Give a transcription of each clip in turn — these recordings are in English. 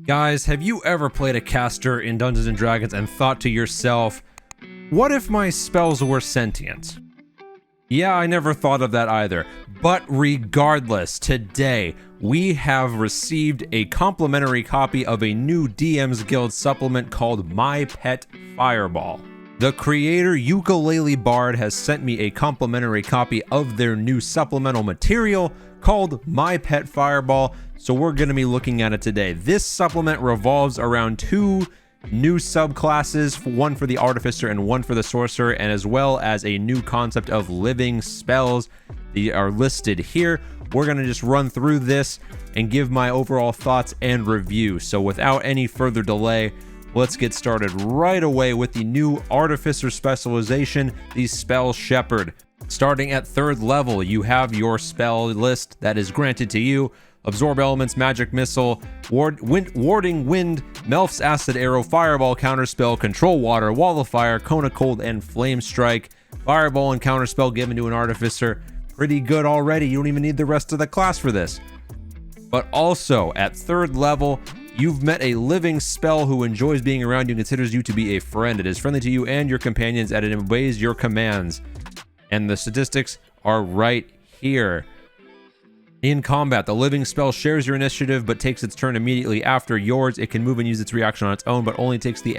Guys, have you ever played a caster in Dungeons & Dragons and thought to yourself, what if my spells were sentient? Yeah, I never thought of that either. But regardless, today we have received a complimentary copy of a new DM's Guild supplement called My Pet Fireball. The creator Ukulele Bard has sent me a complimentary copy of their new supplemental material called My Pet Fireball, so we're going to be looking at it today. This supplement revolves around two new subclasses, one for the Artificer and one for the Sorcerer, and as well as a new concept of living spells. They are listed here. We're going to just run through this and give my overall thoughts and review. So without any further delay, let's get started right away with the new Artificer specialization, the Spell Shepherd. Starting at 3rd level, you have your spell list that is granted to you. Absorb Elements, Magic Missile, Warding Wind, Melf's Acid Arrow, Fireball, Counterspell, Control Water, Wall of Fire, Cone of Cold, and Flame Strike. Fireball and Counterspell given to an Artificer. Pretty good already. You don't even need the rest of the class for this. But also, at 3rd level, you've met a living spell who enjoys being around you and considers you to be a friend. It is friendly to you and your companions, and it obeys your commands. And the statistics are right here. In combat, the living spell shares your initiative but takes its turn immediately after yours. It can move and use its reaction on its own, but only takes the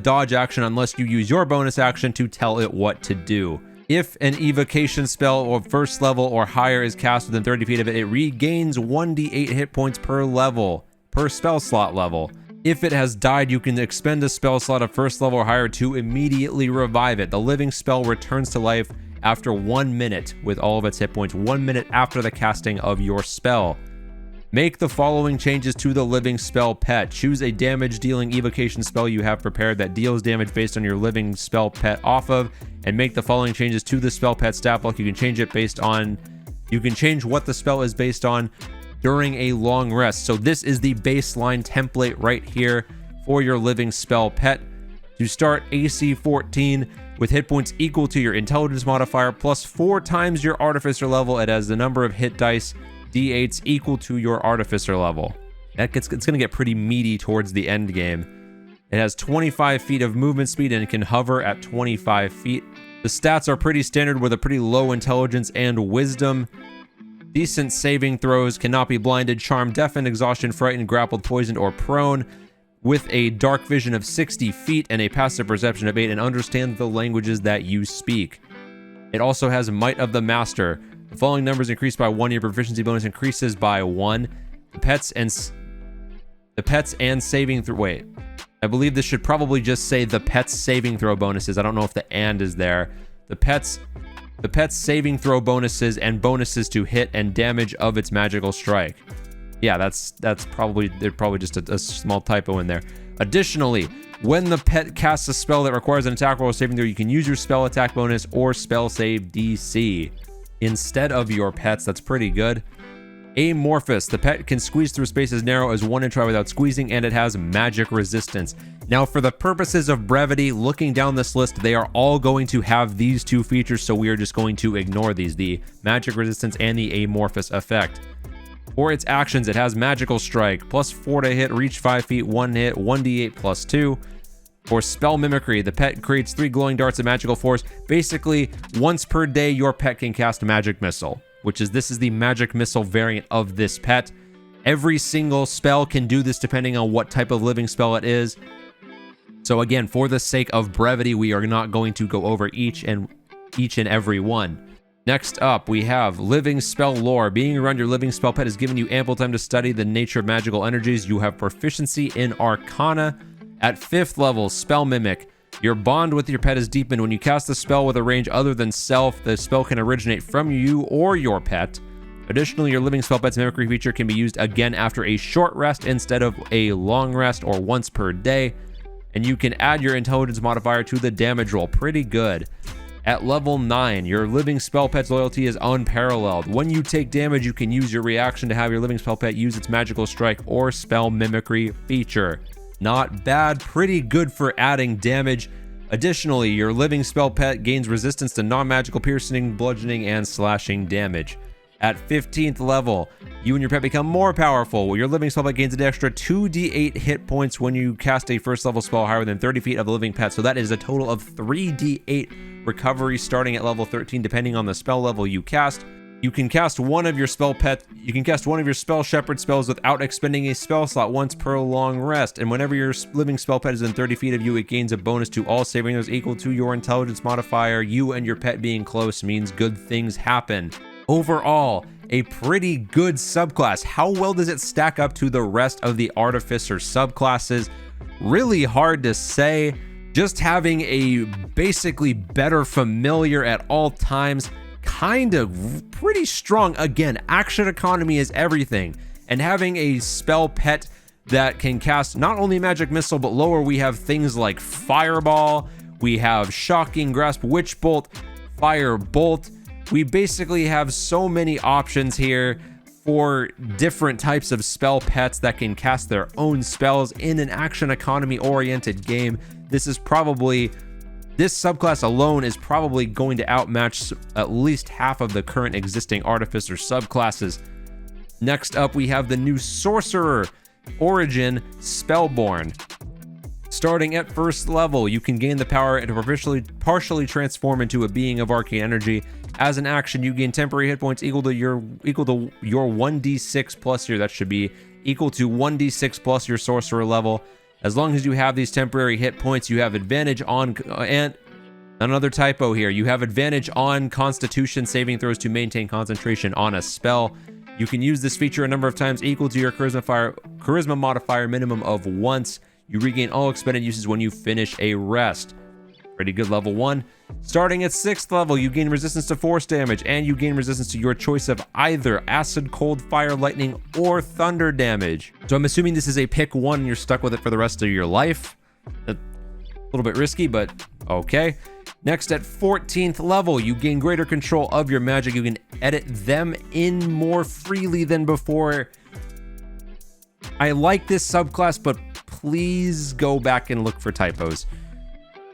dodge action unless you use your bonus action to tell it what to do. If an evocation spell of 1st level or higher is cast within 30 feet of it, it regains 1d8 hit points per spell slot level. If it has died, you can expend a spell slot of 1st level or higher to immediately revive it. The living spell returns to life after 1 minute with all of its hit points, 1 minute after the casting of your spell. Make the following changes to the living spell pet. Choose a damage dealing evocation spell you have prepared that deals damage based on your living spell pet off of, and make the following changes to the spell pet stat block. You can change what the spell is based on during a long rest. So this is the baseline template right here for your living spell pet. To start, AC 14 with hit points equal to your intelligence modifier plus 4 times your artificer level. It has the number of hit dice d8s equal to your artificer level. It's going to get pretty meaty towards the end game. It has 25 feet of movement speed and it can hover at 25 feet. The stats are pretty standard with a pretty low intelligence and wisdom. Decent saving throws, cannot be blinded, charmed, deafened, exhaustion, frightened, grappled, poisoned, or prone, with a dark vision of 60 feet and a passive perception of 8, and understands the languages that you speak. It also has Might of the Master. The following numbers increase by 1, your proficiency bonus increases by 1. The pets and saving throw. Wait, I believe this should probably just say the pets saving throw bonuses. I don't know if the and is there. The pets saving throw bonuses and bonuses to hit and damage of its magical strike. Yeah, that's probably just a small typo in there. Additionally, when the pet casts a spell that requires an attack roll or saving throw, you can use your spell attack bonus or spell save DC instead of your pets. That's pretty good. Amorphous. The pet can squeeze through space as narrow as 1 inch without squeezing, and it has magic resistance. Now, for the purposes of brevity, looking down this list, they are all going to have these 2 features, so we are just going to ignore these, the magic resistance and the amorphous effect. For its actions, it has magical strike, plus 4 to hit, reach 5 feet, 1 hit, 1d8 plus 2. For spell mimicry, the pet creates 3 glowing darts of magical force. Basically, once per day, your pet can cast magic missile, this is the magic missile variant of this pet. Every single spell can do this depending on what type of living spell it is. So again, for the sake of brevity, we are not going to go over each and every one. Next up, we have living spell lore. Being around your living spell pet has given you ample time to study the nature of magical energies. You have proficiency in Arcana. At 5th level, Spell Mimic. Your bond with your pet is deepened. When you cast a spell with a range other than self, the spell can originate from you or your pet. Additionally, your living spell pet's mimicry feature can be used again after a short rest instead of a long rest, or once per day. And you can add your intelligence modifier to the damage roll. Pretty good. At level 9, your living spell pet's loyalty is unparalleled. When you take damage, you can use your reaction to have your living spell pet use its magical strike or spell mimicry feature. Not bad, pretty good for adding damage. Additionally, your living spell pet gains resistance to non-magical piercing, bludgeoning, and slashing damage. At 15th level, you and your pet become more powerful. Your living spell pet gains an extra 2d8 hit points when you cast a first level spell higher than 30 feet of the living pet. So that is a total of 3d8 recovery starting at level 13, depending on the spell level you cast. You can cast one of your spell shepherd spells without expending a spell slot once per long rest. And whenever your living spell pet is within 30 feet of you, it gains a bonus to all saving throws equal to your intelligence modifier. You and your pet being close means good things happen. Overall, a pretty good subclass. How well does it stack up to the rest of the Artificer subclasses? Really hard to say. Just having a basically better familiar at all times, kind of pretty strong. Again, action economy is everything. And having a spell pet that can cast not only Magic Missile, but lower, we have things like Fireball, we have Shocking Grasp, Witch Bolt, Fire Bolt. We basically have so many options here for different types of spell pets that can cast their own spells in an action economy oriented game. This subclass alone is probably going to outmatch at least half of the current existing Artificer subclasses. Next up, we have the new Sorcerer Origin Spellborn. Starting at first level, you can gain the power to partially transform into a being of arcane energy. As an action, you gain temporary hit points equal to your 1d6 plus that should be equal to 1d6 plus your sorcerer level. As long as you have these temporary hit points, you have advantage on, and another typo here, you have advantage on Constitution saving throws to maintain concentration on a spell. You can use this feature a number of times equal to your charisma modifier minimum of once. You regain all expended uses when you finish a rest. Pretty good level 1. Starting at 6th level, you gain resistance to force damage, and you gain resistance to your choice of either acid, cold, fire, lightning, or thunder damage. So I'm assuming this is a pick one and you're stuck with it for the rest of your life. A little bit risky, but okay. Next, at 14th level, you gain greater control of your magic. You can edit them in more freely than before. I like this subclass, but please go back and look for typos.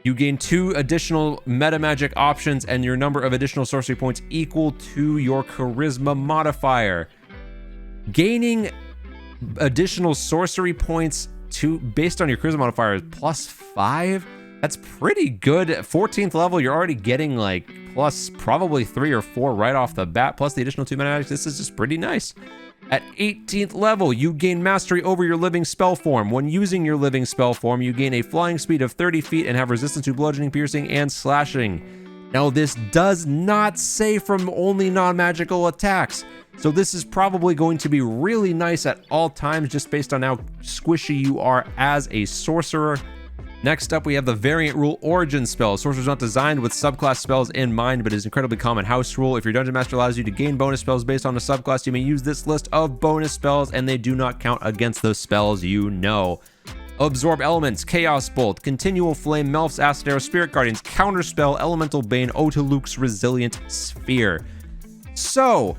You gain 2 additional meta magic options and your number of additional sorcery points equal to your charisma modifier. Gaining additional sorcery points based on your charisma modifier is +5. That's pretty good. At 14th level, you're already getting like plus probably 3 or 4 right off the bat, plus the additional 2 meta magic. This is just pretty nice. At 18th level, you gain mastery over your living spell form. When using your living spell form, you gain a flying speed of 30 feet and have resistance to bludgeoning, piercing, and slashing. Now, this does not say from only non-magical attacks, so this is probably going to be really nice at all times just based on how squishy you are as a sorcerer. Next up, we have the variant rule origin spell. Sorcerer is not designed with subclass spells in mind, but is incredibly common house rule. If your dungeon master allows you to gain bonus spells based on a subclass, you may use this list of bonus spells, and they do not count against those spells you know. Absorb elements, Chaos Bolt, Continual Flame, Melf's Acid Arrow, Spirit Guardians, Counterspell, Elemental Bane, Otiluke's Resilient Sphere. So,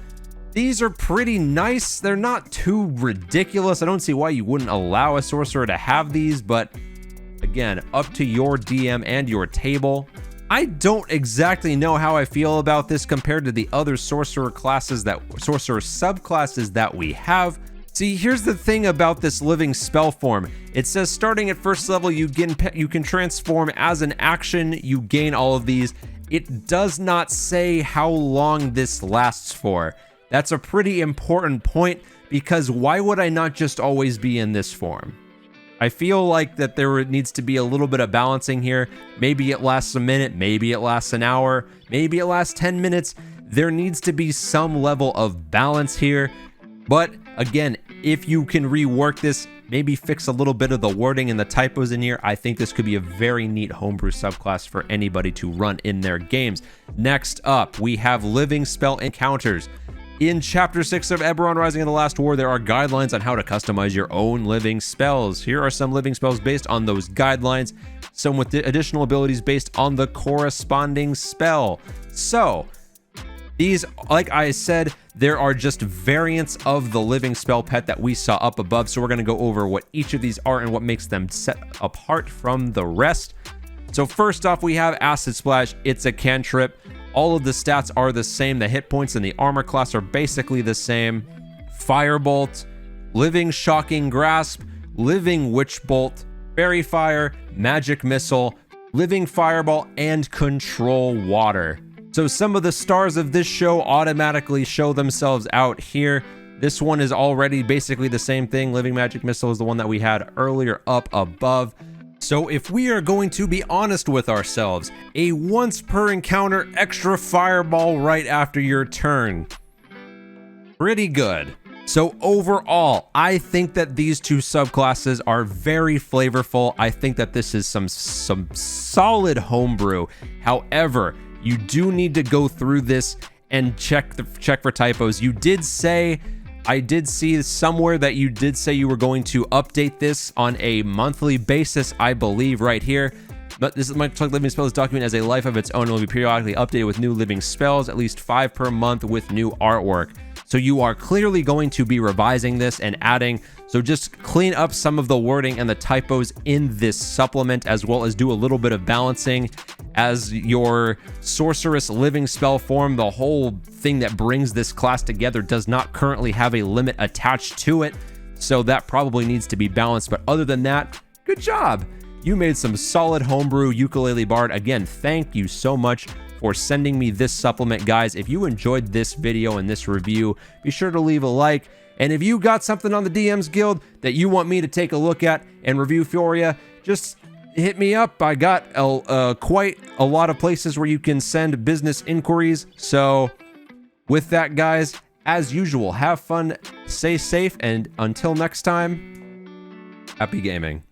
these are pretty nice. They're not too ridiculous. I don't see why you wouldn't allow a sorcerer to have these, but again, up to your DM and your table. I don't exactly know how I feel about this compared to the other sorcerer subclasses that we have. See, here's the thing about this living spell form. It says starting at first level, you can transform as an action. You gain all of these. It does not say how long this lasts for. That's a pretty important point, because why would I not just always be in this form? I feel like that there needs to be a little bit of balancing here. Maybe it lasts a minute, maybe it lasts an hour, maybe it lasts 10 minutes. There needs to be some level of balance here. But again, if you can rework this, maybe fix a little bit of the wording and the typos in here, I think this could be a very neat homebrew subclass for anybody to run in their games. Next up, we have living spell encounters. In Chapter 6 of Eberron Rising of the Last War, there are guidelines on how to customize your own living spells. Here are some living spells based on those guidelines, some with additional abilities based on the corresponding spell. So, these, like I said, there are just variants of the living spell pet that we saw up above, so we're going to go over what each of these are and what makes them set apart from the rest. So first off, we have Acid Splash. It's a cantrip. All of the stats are the same. The hit points and the armor class are basically the same. Firebolt, Living Shocking Grasp, Living Witch Bolt, Fairy Fire, Magic Missile, Living Fireball, and Control Water. So some of the stars of this show automatically show themselves out here. This one is already basically the same thing. Living Magic Missile is the one that we had earlier up above. So if we are going to be honest with ourselves, a once per encounter extra fireball right after your turn. Pretty good. So overall, I think that these two subclasses are very flavorful. I think that this is some solid homebrew. However, you do need to go through this and check for typos. I did see somewhere that you did say you were going to update this on a monthly basis, I believe, right here. But this is my living spells document as a life of its own and will be periodically updated with new living spells, at least 5 per month with new artwork. So you are clearly going to be revising this and adding, so just clean up some of the wording and the typos in this supplement, as well as do a little bit of balancing as your sorceress living spell form. The whole thing that brings this class together does not currently have a limit attached to it, so that probably needs to be balanced. But other than that, good job. You made some solid homebrew ukulele bard. Again, thank you so much for sending me this supplement, guys. If you enjoyed this video and this review, be sure to leave a like. And if you got something on the DMs Guild that you want me to take a look at and review for you, just hit me up. I got quite a lot of places where you can send business inquiries. So with that, guys, as usual, have fun, stay safe, and until next time, happy gaming.